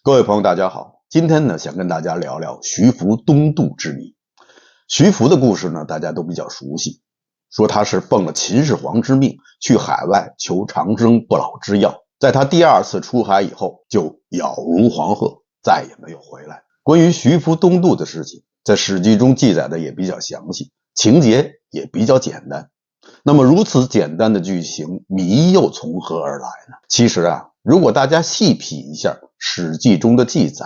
各位朋友大家好，今天呢想跟大家聊聊徐福东渡之谜。徐福的故事呢大家都比较熟悉，说他是奉了秦始皇之命去海外求长生不老之药，在他第二次出海以后就杳如黄鹤，再也没有回来。关于徐福东渡的事情，在史记中记载的也比较详细，情节也比较简单。那么如此简单的剧情，谜又从何而来呢？其实如果大家细品一下史记中的记载，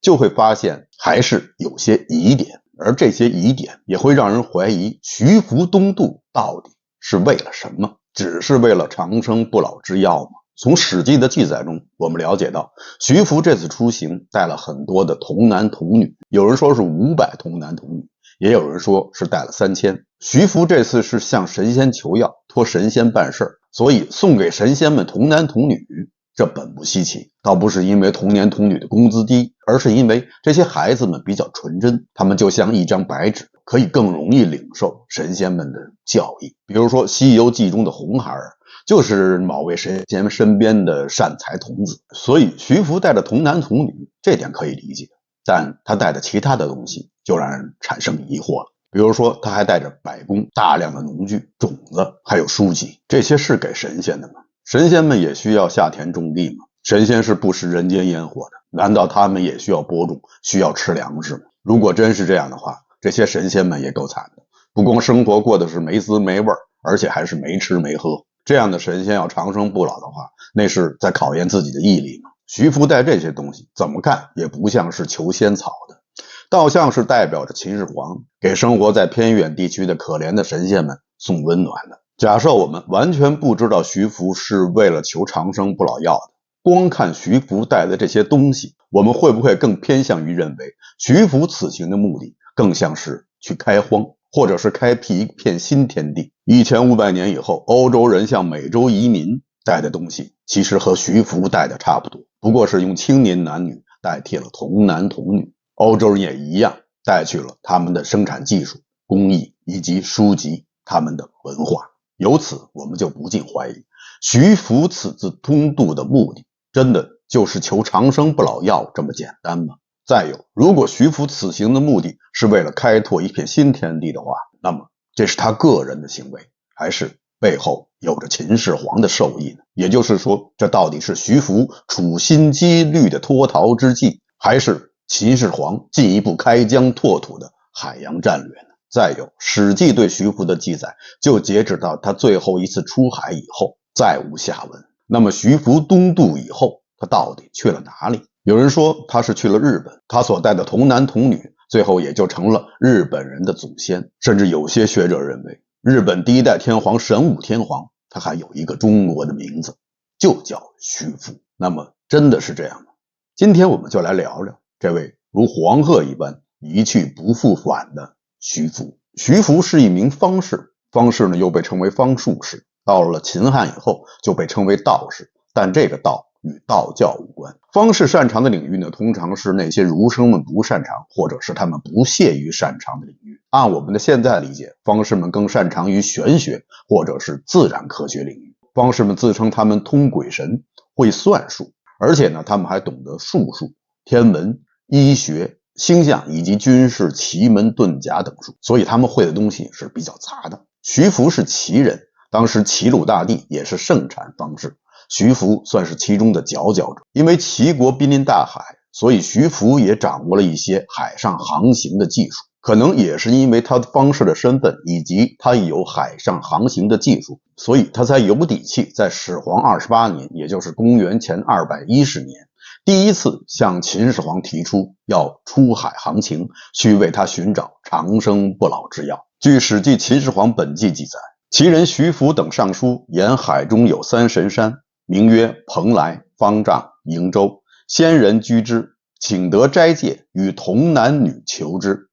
就会发现还是有些疑点，而这些疑点也会让人怀疑徐福东渡到底是为了什么？只是为了长生不老之药吗？从史记的记载中，我们了解到徐福这次出行带了很多的童男童女，有人说是500童男童女，也有人说是带了3000。徐福这次是向神仙求药，托神仙办事，所以送给神仙们童男童女，这本不稀奇，倒不是因为童男童女的工资低，而是因为这些孩子们比较纯真，他们就像一张白纸，可以更容易领受神仙们的教义。比如说《西游记》中的红孩儿，就是某位神仙身边的善财童子，所以徐福带着童男童女，这点可以理解，但他带的其他的东西就让人产生疑惑了。比如说他还带着百工、大量的农具、种子还有书籍，这些是给神仙的吗？神仙们也需要下田种地吗？神仙是不食人间烟火的，难道他们也需要播种，需要吃粮食吗？如果真是这样的话，这些神仙们也够惨的，不光生活过的是没滋没味，而且还是没吃没喝。这样的神仙要长生不老的话，那是在考验自己的毅力吗？徐福带这些东西怎么看也不像是求仙草的，倒像是代表着秦始皇给生活在偏远地区的可怜的神仙们送温暖的。假设我们完全不知道徐福是为了求长生不老药的，光看徐福带的这些东西，我们会不会更偏向于认为徐福此行的目的更像是去开荒，或者是开辟一片新天地？1500年以后，欧洲人向美洲移民带的东西其实和徐福带的差不多，不过是用青年男女代替了童男童女。欧洲人也一样带去了他们的生产技术、工艺以及书籍，他们的文化。由此我们就不禁怀疑，徐福此次东渡的目的真的就是求长生不老药这么简单吗？再有，如果徐福此行的目的是为了开拓一片新天地的话，那么这是他个人的行为，还是背后有着秦始皇的授意呢？也就是说，这到底是徐福处心积虑的脱逃之计，还是秦始皇进一步开疆拓土的海洋战略呢？再有，史记对徐福的记载就截止到他最后一次出海以后，再无下文。那么徐福东渡以后，他到底去了哪里？有人说他是去了日本，他所带的童男童女最后也就成了日本人的祖先。甚至有些学者认为，日本第一代天皇神武天皇他还有一个中国的名字，就叫徐福。那么真的是这样吗？今天我们就来聊聊这位如黄鹤一般一去不复返的徐福。徐福是一名方士，方士呢又被称为方术士，到了秦汉以后就被称为道士，但这个道与道教无关。方士擅长的领域呢，通常是那些儒生们不擅长，或者是他们不屑于擅长的领域。按我们的现在理解，方士们更擅长于玄学或者是自然科学领域。方士们自称他们通鬼神，会算术，而且呢他们还懂得术数、天文、医学、星象以及军事、奇门遁甲等术，所以他们会的东西是比较杂的。徐福是齐人，当时齐鲁大地也是盛产方士，徐福算是其中的佼佼者。因为齐国濒临大海，所以徐福也掌握了一些海上航行的技术。可能也是因为他方士的身份以及他有海上航行的技术，所以他才有底气在始皇28年，也就是公元前210年，第一次向秦始皇提出要出海航行，去为他寻找长生不老之药。据《史记·秦始皇本纪》记载，齐人徐福等上书言海中有3神山，名曰蓬莱、方丈、瀛洲，仙人居之，请得斋戒，与童男女求之。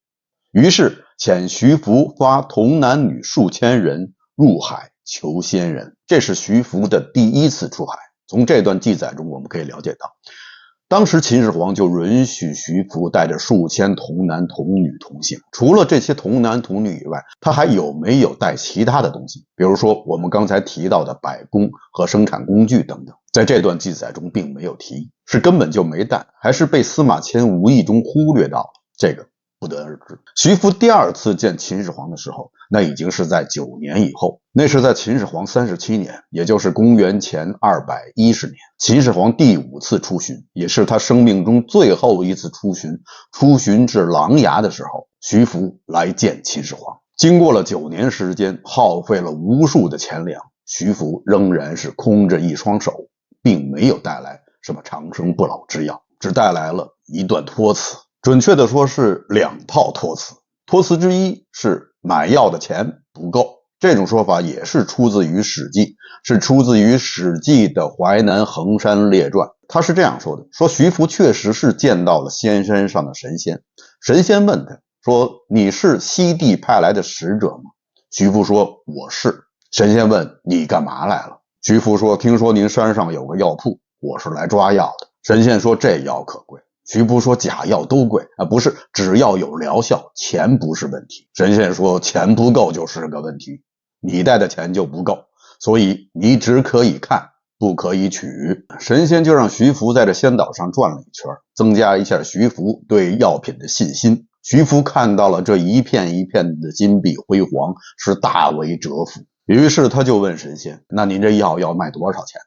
于是遣徐福发童男女数千人入海求仙人。这是徐福的第一次出海。从这段记载中我们可以了解到，当时秦始皇就允许徐福带着数千童男童女同行。除了这些童男童女以外，他还有没有带其他的东西？比如说我们刚才提到的百工和生产工具等等，在这段记载中并没有提，是根本就没带，还是被司马迁无意中忽略到了？这个不得而知。徐福第二次见秦始皇的时候，那已经是在9年以后，那是在秦始皇37年，也就是公元前210年。秦始皇第5次出巡，也是他生命中最后一次出巡至琅琊的时候，徐福来见秦始皇。经过了9年时间，耗费了无数的钱粮，徐福仍然是空着一双手，并没有带来什么长生不老之药，只带来了一段托词。准确的说是2套托词。托词之一是买药的钱不够，这种说法也是出自于《史记》，是出自于《史记》的《淮南衡山列传》。他是这样说的，说徐福确实是见到了仙山上的神仙，神仙问他说，你是西帝派来的使者吗？徐福说，我是。神仙问，你干嘛来了？徐福说，听说您山上有个药铺，我是来抓药的。神仙说，这药可贵。徐福说，假药都贵啊，不是，只要有疗效，钱不是问题。神仙说，钱不够就是个问题，你带的钱就不够，所以你只可以看，不可以取。神仙就让徐福在这仙岛上转了一圈，增加一下徐福对药品的信心。徐福看到了这一片一片的金碧辉煌，是大为折服。于是他就问神仙，那您这药要卖多少钱？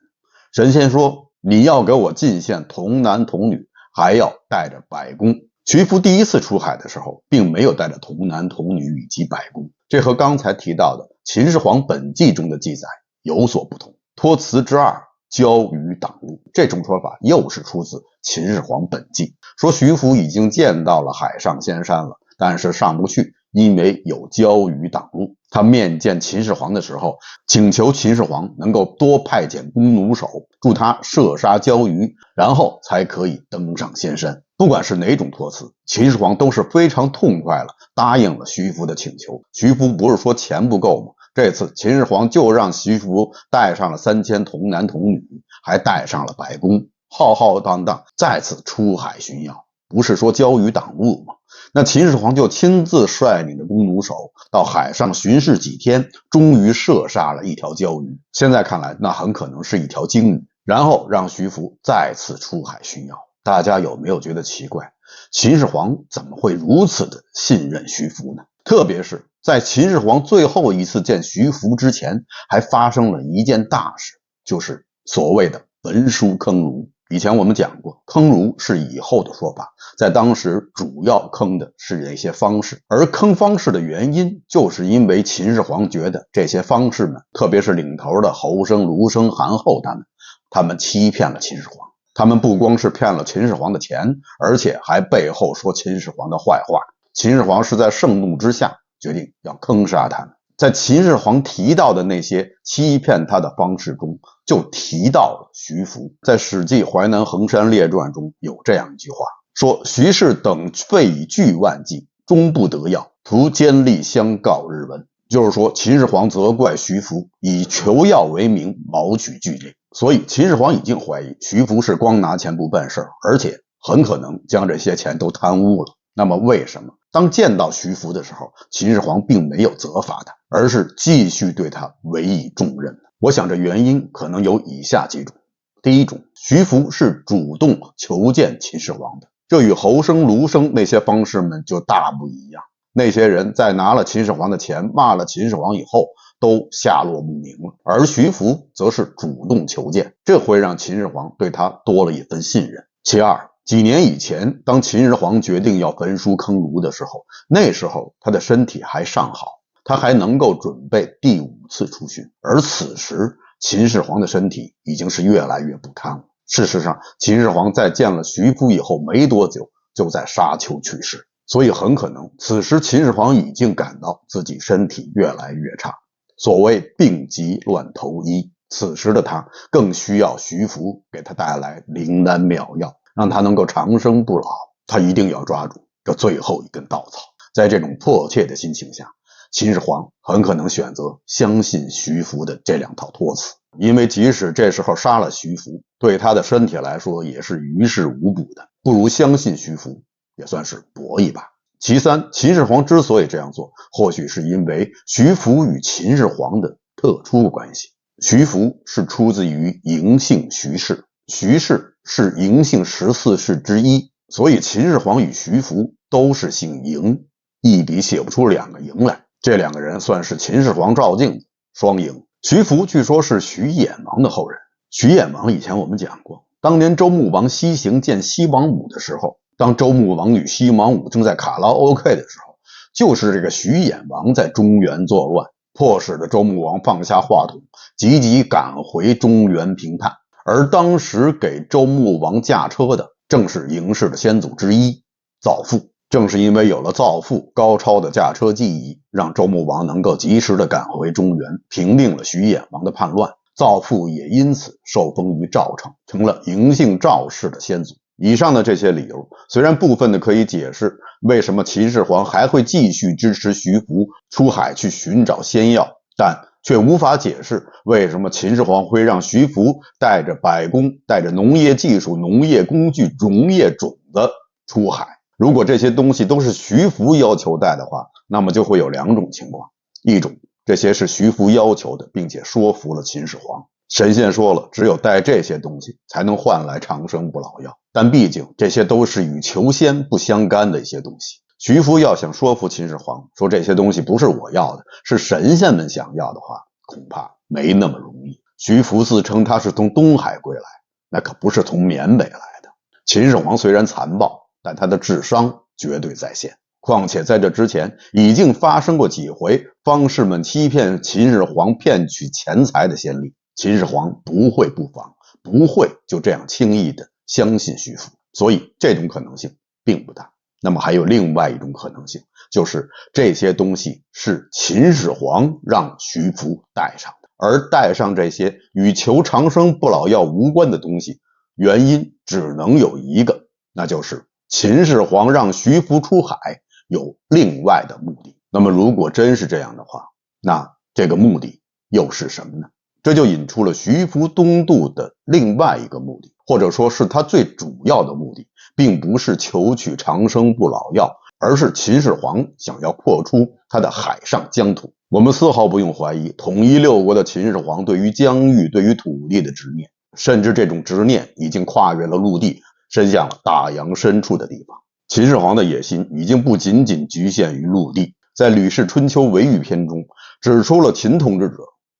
神仙说，你要给我进献童男童女，还要带着百工。徐福第一次出海的时候，并没有带着童男童女以及百工，这和刚才提到的《秦始皇本纪》中的记载有所不同。托词之二，交于党路，这种说法又是出自《秦始皇本纪》，说徐福已经见到了海上仙山了，但是上不去，因为有交于挡路。他面见秦始皇的时候，请求秦始皇能够多派遣弓弩手助他射杀交鱼，然后才可以登上仙山。不管是哪种托词，秦始皇都是非常痛快了，答应了徐福的请求。徐福不是说钱不够吗？这次秦始皇就让徐福带上了3000童男童女，还带上了百工，浩浩荡荡再次出海寻药。不是说交于挡路吗？那秦始皇就亲自率领着弓弩手到海上巡视几天，终于射杀了一条鲛鱼。现在看来，那很可能是一条鲸鱼。然后让徐福再次出海寻药。大家有没有觉得奇怪？秦始皇怎么会如此的信任徐福呢？特别是在秦始皇最后一次见徐福之前，还发生了一件大事，就是所谓的文书坑儒。以前我们讲过，坑儒是以后的说法，在当时主要坑的是这些方士，而坑方士的原因，就是因为秦始皇觉得这些方士们，特别是领头的侯生、卢生、韩后他们欺骗了秦始皇。他们不光是骗了秦始皇的钱，而且还背后说秦始皇的坏话。秦始皇是在盛怒之下决定要坑杀他们。在秦始皇提到的那些欺骗他的方式中，就提到了徐福。在《史记·淮南衡山列传》中有这样一句话，说徐氏等费巨万计，终不得药，徒奸吏相告日闻。就是说，秦始皇责怪徐福以求药为名谋取巨利，所以秦始皇已经怀疑徐福是光拿钱不办事，而且很可能将这些钱都贪污了。那么为什么当见到徐福的时候，秦始皇并没有责罚他，而是继续对他委以重任呢？我想这原因可能有以下几种。第一种，徐福是主动求见秦始皇的，这与侯生、卢生那些方士们就大不一样。那些人在拿了秦始皇的钱，骂了秦始皇以后，都下落不明了，而徐福则是主动求见，这会让秦始皇对他多了一份信任。其二，几年以前，当秦始皇决定要焚书坑儒的时候，那时候他的身体还尚好，他还能够准备第5次出巡，而此时秦始皇的身体已经是越来越不堪了。事实上，秦始皇在见了徐福以后没多久，就在沙丘去世。所以很可能此时秦始皇已经感到自己身体越来越差，所谓病急乱投医，此时的他更需要徐福给他带来灵丹妙药，让他能够长生不老。他一定要抓住这最后一根稻草。在这种迫切的心情下，秦始皇很可能选择相信徐福的这2套托词。因为即使这时候杀了徐福，对他的身体来说也是于事无补的，不如相信徐福，也算是搏一把。其三，秦始皇之所以这样做，或许是因为徐福与秦始皇的特殊关系。徐福是出自于嬴姓徐氏，徐氏是嬴姓14氏之一，所以秦始皇与徐福都是姓嬴，一笔写不出两个嬴来，这两个人算是秦始皇照镜子，双嬴。徐福据说是徐衍王的后人。徐衍王以前我们讲过，当年周穆王西行见西王母的时候，当周穆王与西王母正在卡拉 OK 的时候，就是这个徐衍王在中原作乱，迫使的周穆王放下话筒，急急赶回中原平叛。而当时给周穆王驾车的正是嬴氏的先祖之一造父。正是因为有了造父高超的驾车技艺，让周穆王能够及时的赶回中原，平定了徐衍王的叛乱。造父也因此受封于赵城，成了嬴姓赵氏的先祖。以上的这些理由，虽然部分的可以解释为什么秦始皇还会继续支持徐福出海去寻找仙药，但却无法解释为什么秦始皇会让徐福带着百工、带着农业技术、农业工具、农业种子出海。如果这些东西都是徐福要求带的话，那么就会有两种情况。一种，这些是徐福要求的，并且说服了秦始皇。神仙说了，只有带这些东西才能换来长生不老药，但毕竟这些都是与求仙不相干的一些东西。徐福要想说服秦始皇说这些东西不是我要的，是神仙们想要的话，恐怕没那么容易。徐福自称他是从东海归来，那可不是从缅北来的。秦始皇虽然残暴，但他的智商绝对在线。况且在这之前已经发生过几回方士们欺骗秦始皇骗取钱财的先例，秦始皇不会不防，不会就这样轻易的相信徐福，所以这种可能性并不大。那么还有另外一种可能性，就是这些东西是秦始皇让徐福带上的，而带上这些与求长生不老药无关的东西，原因只能有一个，那就是秦始皇让徐福出海有另外的目的。那么如果真是这样的话，那这个目的又是什么呢？这就引出了徐福东渡的另外一个目的，或者说是他最主要的目的，并不是求取长生不老药，而是秦始皇想要扩出他的海上疆土。我们丝毫不用怀疑统一六国的秦始皇对于疆域、对于土地的执念，甚至这种执念已经跨越了陆地，伸向了大洋深处的地方。秦始皇的野心已经不仅仅局限于陆地，在《吕氏春秋·维域篇》中指出了秦统治者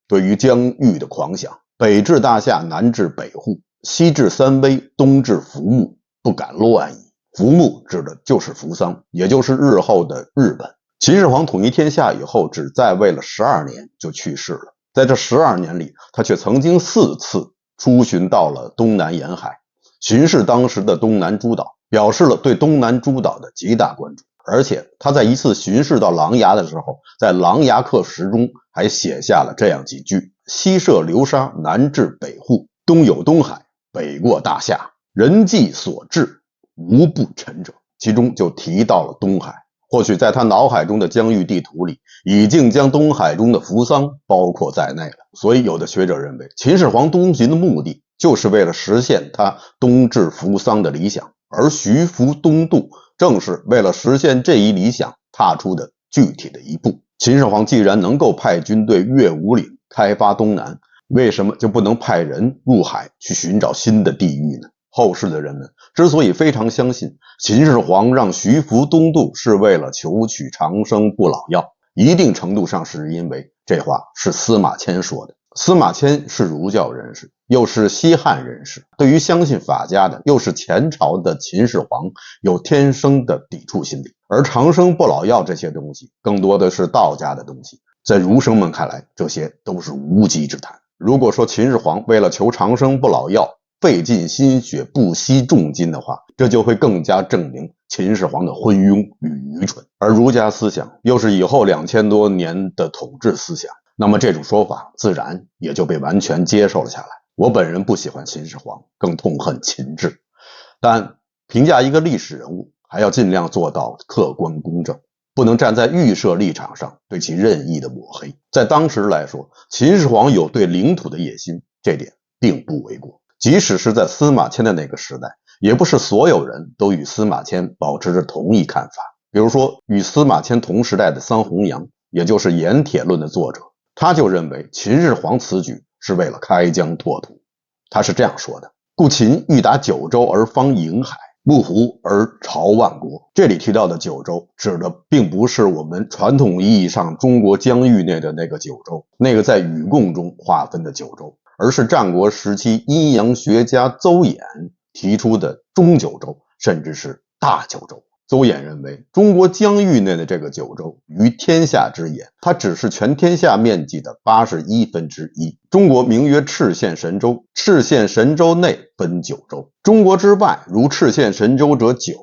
对于疆域的狂想，北至大夏，南至北户，西至三危，东至服木，不敢乱矣。服木指的就是扶桑，也就是日后的日本。秦始皇统一天下以后，只在位了12年就去世了。在这12年里，他却曾经4次出巡到了东南沿海，巡视当时的东南诸岛，表示了对东南诸岛的极大关注。而且他在一次巡视到琅琊的时候，在琅琊刻石中还写下了这样几句：西涉流沙，南至北户，东有东海，北过大夏，人迹所至，无不臣者。其中就提到了东海。或许在他脑海中的疆域地图里，已经将东海中的扶桑包括在内了。所以有的学者认为，秦始皇东巡的目的就是为了实现他东至扶桑的理想，而徐福东渡正是为了实现这一理想踏出的具体的一步。秦始皇既然能够派军队越五岭开发东南，为什么就不能派人入海去寻找新的地域呢？后世的人们之所以非常相信秦始皇让徐福东渡是为了求取长生不老药，一定程度上是因为这话是司马迁说的。司马迁是儒教人士，又是西汉人士，对于相信法家的又是前朝的秦始皇有天生的抵触心理。而长生不老药这些东西更多的是道家的东西，在儒生们看来，这些都是无稽之谈。如果说秦始皇为了求长生不老药费尽心血不惜重金的话，这就会更加证明秦始皇的昏庸与愚蠢。而儒家思想又是以后2000多年的统治思想，那么这种说法自然也就被完全接受了下来。我本人不喜欢秦始皇，更痛恨秦制，但评价一个历史人物还要尽量做到客观公正。不能站在预设立场上对其任意的抹黑。在当时来说，秦始皇有对领土的野心，这点并不为过。即使是在司马迁的那个时代，也不是所有人都与司马迁保持着同一看法。比如说，与司马迁同时代的桑弘羊，也就是《盐铁论》的作者，他就认为秦始皇此举是为了开疆拓土。他是这样说的：故秦欲达九州而方瀛海，目湖而朝万国。这里提到的九州，指的并不是我们传统意义上中国疆域内的那个九州，那个在禹贡中划分的九州，而是战国时期阴阳学家邹衍提出的中九州，甚至是大九州。邹衍认为，中国疆域内的这个九州于天下之言，它只是全天下面积的1/81。中国名曰赤县神州，赤县神州内分九州，中国之外如赤县神州者九，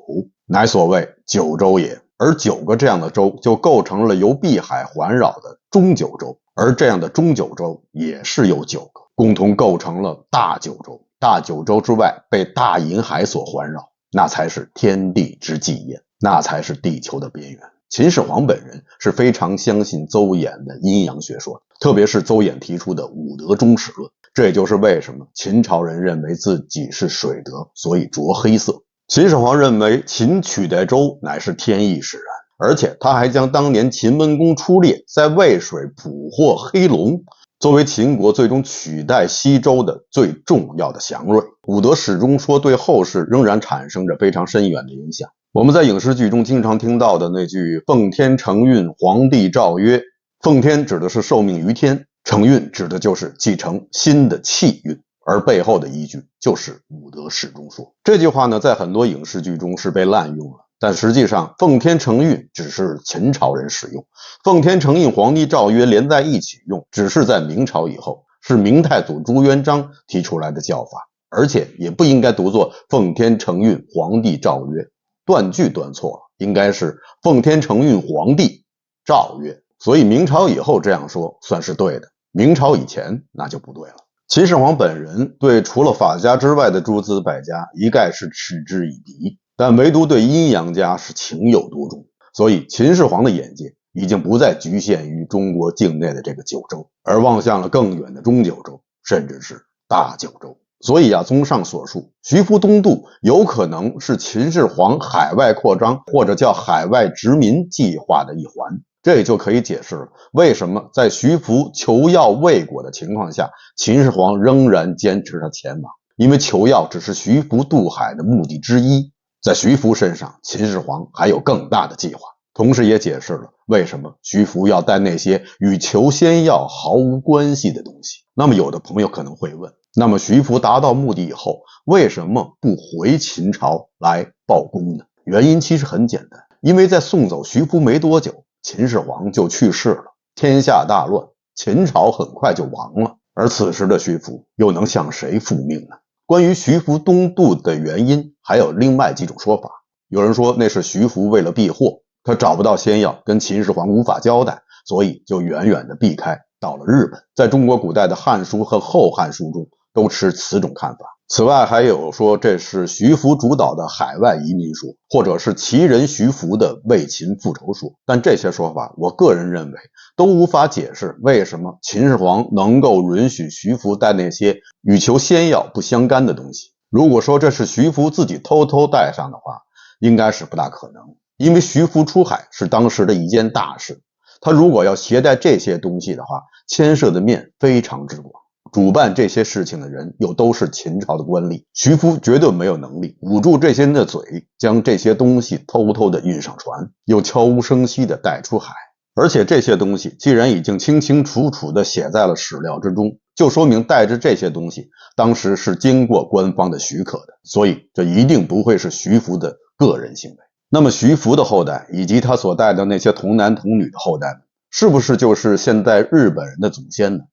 乃所谓九州也。而9个这样的州就构成了由碧海环绕的中九州，而这样的中九州也是有9个，共同构成了大九州。大九州之外被大银海所环绕，那才是天地之际焉，那才是地球的边缘。秦始皇本人是非常相信邹衍的阴阳学说，特别是邹衍提出的五德终始论。这也就是为什么秦朝人认为自己是水德，所以着黑色。秦始皇认为秦取代周乃是天意使然，而且他还将当年秦文公出猎在渭水捕获黑龙作为秦国最终取代西周的最重要的祥瑞。五德始终说对后世仍然产生着非常深远的影响。我们在影视剧中经常听到的那句奉天承运，皇帝诏曰，奉天指的是受命于天，承运指的就是继承新的气运，而背后的依据就是五德始终说。这句话呢，在很多影视剧中是被滥用了，但实际上奉天承运只是秦朝人使用，奉天承运皇帝诏曰连在一起用只是在明朝以后，是明太祖朱元璋提出来的叫法，而且也不应该读作奉天承运皇帝诏曰，断句断错了，应该是奉天承运皇帝诏曰。所以明朝以后这样说算是对的，明朝以前那就不对了。秦始皇本人对除了法家之外的诸子百家一概是嗤之以鼻，但唯独对阴阳家是情有独钟。所以秦始皇的眼界已经不再局限于中国境内的这个九州，而望向了更远的中九州，甚至是大九州。所以综上所述，徐福东渡有可能是秦始皇海外扩张或者叫海外殖民计划的一环。这也就可以解释了为什么在徐福求药未果的情况下，秦始皇仍然坚持他前往，因为求药只是徐福渡海的目的之一，在徐福身上，秦始皇还有更大的计划。同时也解释了为什么徐福要带那些与求仙药毫无关系的东西。那么有的朋友可能会问，那么徐福达到目的以后，为什么不回秦朝来报功呢？原因其实很简单，因为在送走徐福没多久，秦始皇就去世了，天下大乱，秦朝很快就亡了。而此时的徐福又能向谁复命呢？关于徐福东渡的原因还有另外几种说法。有人说那是徐福为了避祸，他找不到仙药，跟秦始皇无法交代，所以就远远的避开到了日本。在中国古代的汉书和后汉书中都持此种看法。此外还有说这是徐福主导的海外移民说，或者是齐人徐福的为秦复仇说。但这些说法我个人认为都无法解释为什么秦始皇能够允许徐福带那些与求仙药不相干的东西。如果说这是徐福自己偷偷带上的话，应该是不大可能，因为徐福出海是当时的一件大事，他如果要携带这些东西的话，牵涉的面非常之广。主办这些事情的人又都是秦朝的官吏，徐福绝对没有能力捂住这些人的嘴，将这些东西偷偷的运上船，又悄无声息的带出海。而且这些东西既然已经清清楚楚的写在了史料之中，就说明带着这些东西当时是经过官方的许可的，所以这一定不会是徐福的个人行为。那么徐福的后代以及他所带的那些童男童女的后代们，是不是就是现在日本人的祖先呢？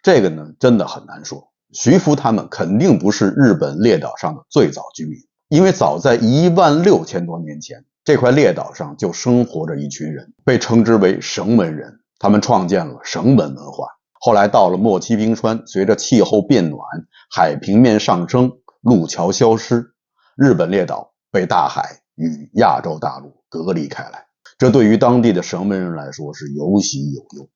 这个呢真的很难说。徐福他们肯定不是日本列岛上的最早居民，因为早在16000多年前，这块列岛上就生活着一群人，被称之为绳文人，他们创建了绳文文化。后来到了末期冰川，随着气候变暖，海平面上升，路桥消失，日本列岛被大海与亚洲大陆隔离开来。这对于当地的绳门人来说是有喜有忧。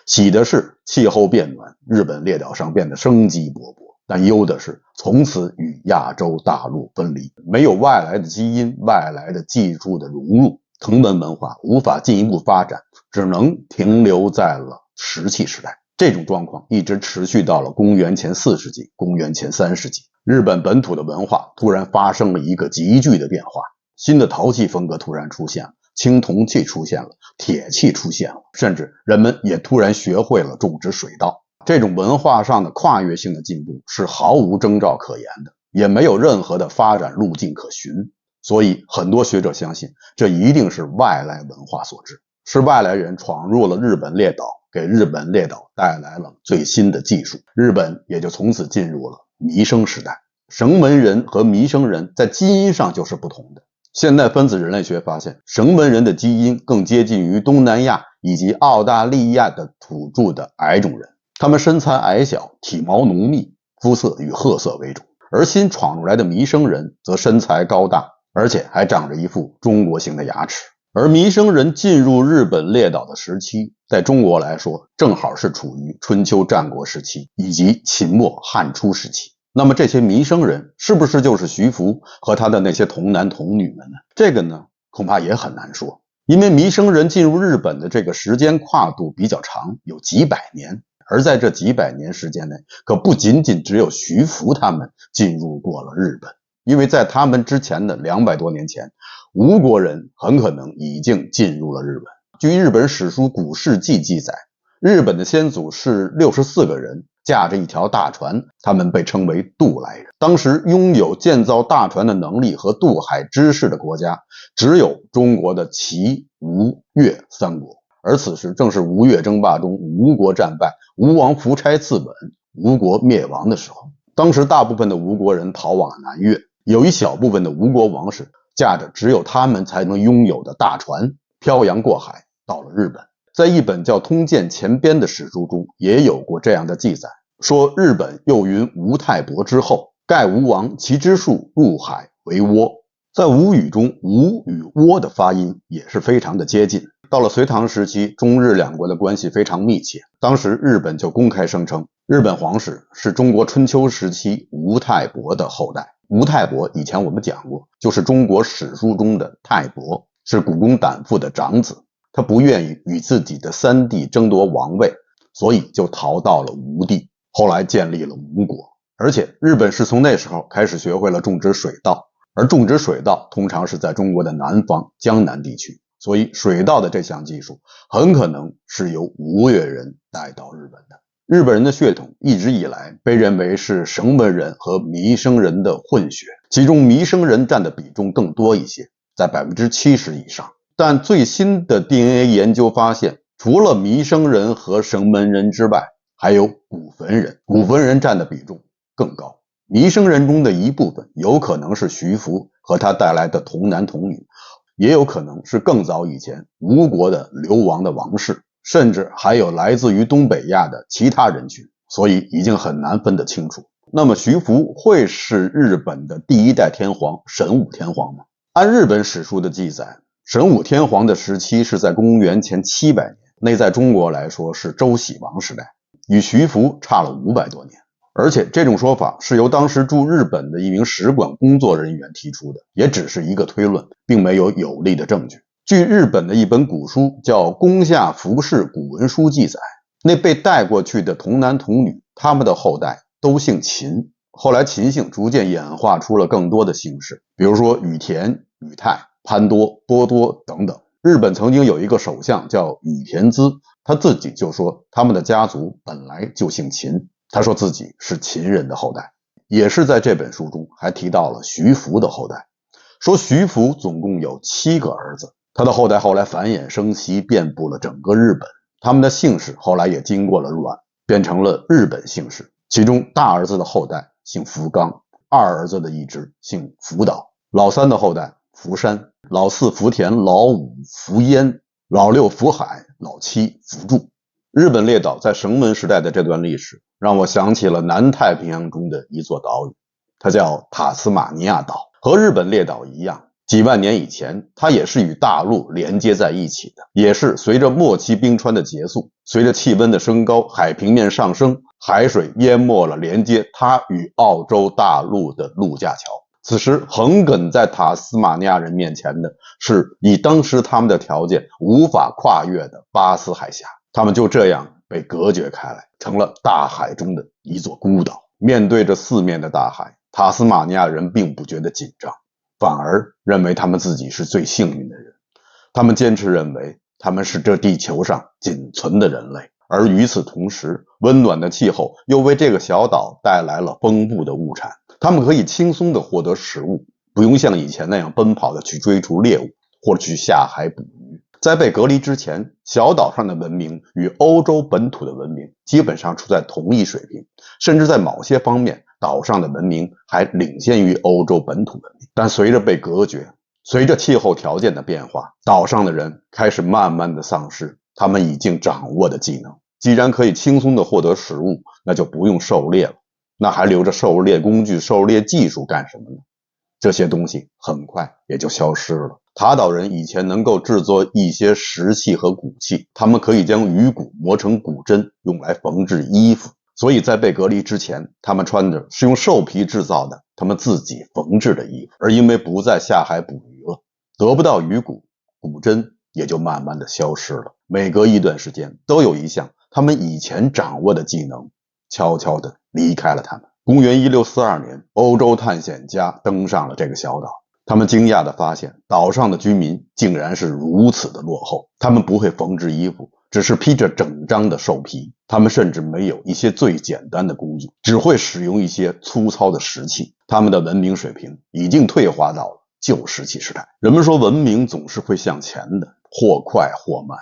喜的是气候变暖，日本列岛上变得生机勃勃，但忧的是从此与亚洲大陆分离，没有外来的基因、外来的技术的融入，藤本文化无法进一步发展，只能停留在了石器时代。这种状况一直持续到了公元前4世纪、公元前3世纪，日本本土的文化突然发生了一个急剧的变化，新的陶器风格突然出现了，青铜器出现了，铁器出现了，甚至人们也突然学会了种植水稻。这种文化上的跨越性的进步是毫无征兆可言的，也没有任何的发展路径可循。所以很多学者相信，这一定是外来文化所致，是外来人闯入了日本列岛，给日本列岛带来了最新的技术，日本也就从此进入了弥生时代。绳门人和弥生人在基因上就是不同的。现代分子人类学发现，绳门人的基因更接近于东南亚以及澳大利亚的土著的矮种人，他们身材矮小，体毛浓密，肤色以褐色为主。而新闯入来的弥生人则身材高大，而且还长着一副中国型的牙齿。而弥生人进入日本列岛的时期，在中国来说正好是处于春秋战国时期以及秦末汉初时期。那么这些弥生人是不是就是徐福和他的那些童男童女们呢？这个呢，恐怕也很难说，因为弥生人进入日本的这个时间跨度比较长，有几百年。而在这几百年时间内，可不仅仅只有徐福他们进入过了日本，因为在他们之前的200多年前，吴国人很可能已经进入了日本。据日本史书《古事记》记载，日本的先祖是64个人，驾着一条大船，他们被称为渡来人。当时拥有建造大船的能力和渡海知识的国家，只有中国的齐、吴、越3国。而此时正是吴越争霸中吴国战败，吴王夫差自刎，吴国灭亡的时候。当时大部分的吴国人逃往了南越，有一小部分的吴国王室驾着只有他们才能拥有的大船，漂洋过海到了日本。在一本叫《通鉴前编》的史书中也有过这样的记载，说日本又云吴太伯之后，盖吴王其之术入海为倭。在吴语中，吴与倭的发音也是非常的接近。到了隋唐时期，中日两国的关系非常密切，当时日本就公开声称，日本皇室是中国春秋时期吴太伯的后代。吴太伯以前我们讲过，就是中国史书中的太伯，是古公胆父的长子。他不愿意与自己的3弟争夺王位，所以就逃到了吴地，后来建立了吴国。而且日本是从那时候开始学会了种植水稻，而种植水稻通常是在中国的南方江南地区，所以水稻的这项技术很可能是由吴越人带到日本的。日本人的血统一直以来被认为是绳门人和弥生人的混血，其中弥生人占的比重更多一些，在 70% 以上。但最新的 DNA 研究发现，除了弥生人和绳门人之外，还有古坟人，古坟人占的比重更高。弥生人中的一部分有可能是徐福和他带来的童男童女，也有可能是更早以前吴国的流亡的王室，甚至还有来自于东北亚的其他人群，所以已经很难分得清楚。那么徐福会是日本的第1代天皇神武天皇吗？按日本史书的记载，神武天皇的时期是在公元前700年，那在中国来说是周喜王时代，与徐福差了500多年。而且这种说法是由当时驻日本的一名使馆工作人员提出的，也只是一个推论，并没有有力的证据。据日本的一本古书叫《宫下服饰古文书》记载，那被带过去的童男童女，他们的后代都姓秦。后来秦姓逐渐演化出了更多的姓氏，比如说羽田、羽太、潘多、波多等等。日本曾经有一个首相叫羽田资，他自己就说他们的家族本来就姓秦，他说自己是秦人的后代。也是在这本书中还提到了徐福的后代，说徐福总共有7个儿子，他的后代后来繁衍生息，遍布了整个日本，他们的姓氏后来也经过了乱，变成了日本姓氏。其中大儿子的后代姓福冈，二儿子的一支姓福岛，老3的后代福山，老4福田，老5福淹，老6福海，老7福柱。日本列岛在绳门时代的这段历史让我想起了南太平洋中的一座岛屿，它叫塔斯马尼亚岛。和日本列岛一样，几万年以前，它也是与大陆连接在一起的，也是随着末期冰川的结束，随着气温的升高，海平面上升，海水淹没了连接它与澳洲大陆的陆架桥。此时横亘在塔斯马尼亚人面前的是以当时他们的条件无法跨越的巴斯海峡，他们就这样被隔绝开来，成了大海中的一座孤岛。面对着四面的大海，塔斯马尼亚人并不觉得紧张，反而认为他们自己是最幸运的人。他们坚持认为他们是这地球上仅存的人类，而与此同时，温暖的气候又为这个小岛带来了丰富的物产，他们可以轻松地获得食物，不用像以前那样奔跑地去追逐猎物或者去下海捕鱼。在被隔离之前，小岛上的文明与欧洲本土的文明基本上处在同一水平，甚至在某些方面，岛上的文明还领先于欧洲本土文明。但随着被隔绝，随着气候条件的变化，岛上的人开始慢慢的丧失他们已经掌握的技能。既然可以轻松的获得食物，那就不用狩猎了，那还留着狩猎工具、狩猎技术干什么呢？这些东西很快也就消失了。塔岛人以前能够制作一些石器和骨器，他们可以将鱼骨磨成骨针，用来缝制衣服。所以在被隔离之前，他们穿的是用兽皮制造的他们自己缝制的衣服。而因为不再下海捕鱼了，得不到鱼骨，骨针也就慢慢的消失了。每隔一段时间，都有一项他们以前掌握的技能悄悄地离开了他们。公元1642年，欧洲探险家登上了这个小岛，他们惊讶地发现岛上的居民竟然是如此的落后。他们不会缝制衣服，只是披着整张的兽皮，他们甚至没有一些最简单的工具，只会使用一些粗糙的石器。他们的文明水平已经退化到了旧石器时代。人们说文明总是会向前的，或快或慢，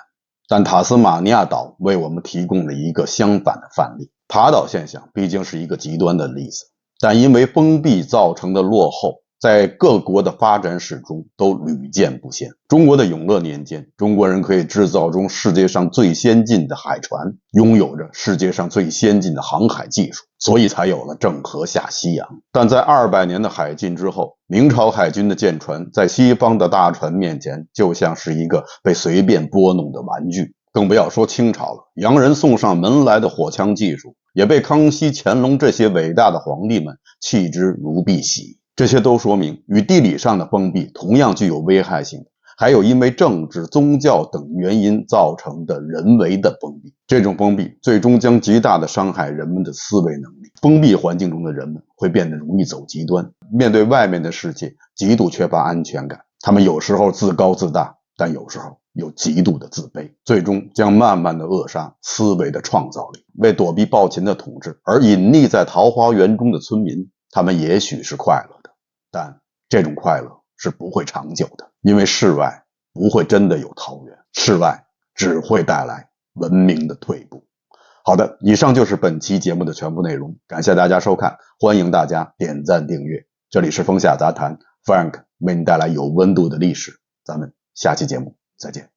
但塔斯马尼亚岛为我们提供了一个相反的范例。塔岛现象毕竟是一个极端的例子，但因为封闭造成的落后，在各国的发展史中都屡见不鲜。中国的永乐年间，中国人可以制造出世界上最先进的海船，拥有着世界上最先进的航海技术，所以才有了郑和下西洋。但在200年的海禁之后，明朝海军的舰船在西方的大船面前就像是一个被随便拨弄的玩具。更不要说清朝了，洋人送上门来的火枪技术也被康熙、乾隆这些伟大的皇帝们弃之如敝屣。这些都说明与地理上的封闭同样具有危害性，还有因为政治、宗教等原因造成的人为的封闭。这种封闭最终将极大的伤害人们的思维能力。封闭环境中的人们会变得容易走极端，面对外面的世界极度缺乏安全感，他们有时候自高自大，但有时候有极度的自卑，最终将慢慢的扼杀思维的创造力。为躲避暴秦的统治而隐匿在桃花源中的村民，他们也许是快乐的，但这种快乐是不会长久的，因为世外不会真的有桃源，世外只会带来文明的退步。好的，以上就是本期节目的全部内容，感谢大家收看，欢迎大家点赞订阅。这里是风下杂谈 ，Frank 为你带来有温度的历史，咱们下期节目再见。